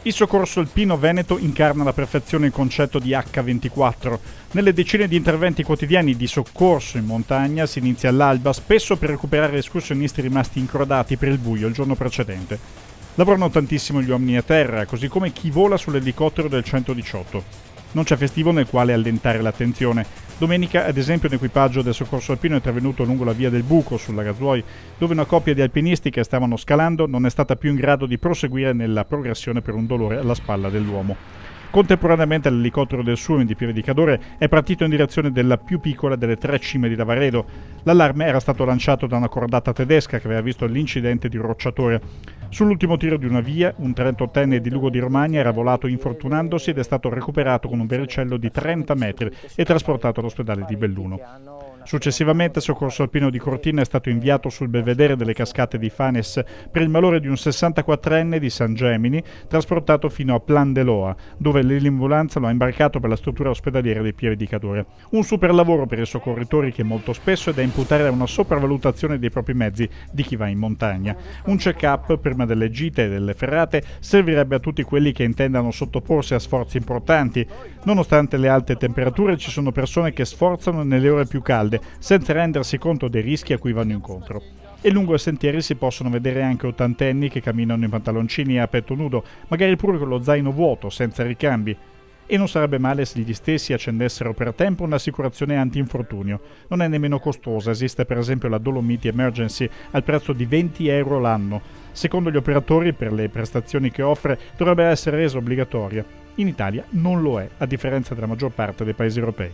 Il soccorso alpino veneto incarna alla perfezione il concetto di H24. Nelle decine di interventi quotidiani di soccorso in montagna si inizia all'alba, spesso per recuperare escursionisti rimasti incrodati per il buio il giorno precedente. Lavorano tantissimo gli uomini a terra, così come chi vola sull'elicottero del 118. Non c'è festivo nel quale allentare l'attenzione. Domenica, ad esempio, un equipaggio del soccorso alpino è intervenuto lungo la via del Buco, sulla Razuoi, dove una coppia di alpinisti che stavano scalando non è stata più in grado di proseguire nella progressione per un dolore alla spalla dell'uomo. Contemporaneamente l'elicottero del Surin di Pieve di Cadore è partito in direzione della più piccola delle 3 cime di Lavaredo. L'allarme era stato lanciato da una cordata tedesca che aveva visto l'incidente di un rocciatore. Sull'ultimo tiro di una via, un 38enne di Lugo di Romagna era volato infortunandosi ed è stato recuperato con un vericello di 30 metri e trasportato all'ospedale di Belluno. Successivamente il soccorso alpino di Cortina è stato inviato sul belvedere delle cascate di Fanes per il malore di un 64enne di San Gemini trasportato fino a Plan de Loa, dove l'ambulanza lo ha imbarcato per la struttura ospedaliera dei Pieve di Cadore. Un super lavoro per i soccorritori che molto spesso è da imputare a una sopravvalutazione dei propri mezzi di chi va in montagna. Un check-up prima delle gite e delle ferrate servirebbe a tutti quelli che intendano sottoporsi a sforzi importanti. Nonostante le alte temperature ci sono persone che sforzano nelle ore più calde senza rendersi conto dei rischi a cui vanno incontro. E lungo i sentieri si possono vedere anche ottantenni che camminano in pantaloncini a petto nudo, magari pure con lo zaino vuoto, senza ricambi. E non sarebbe male se gli stessi accendessero per tempo un'assicurazione anti-infortunio. Non è nemmeno costosa, esiste per esempio la Dolomiti Emergency al prezzo di €20 l'anno. Secondo gli operatori, per le prestazioni che offre, dovrebbe essere resa obbligatoria. In Italia non lo è, a differenza della maggior parte dei paesi europei.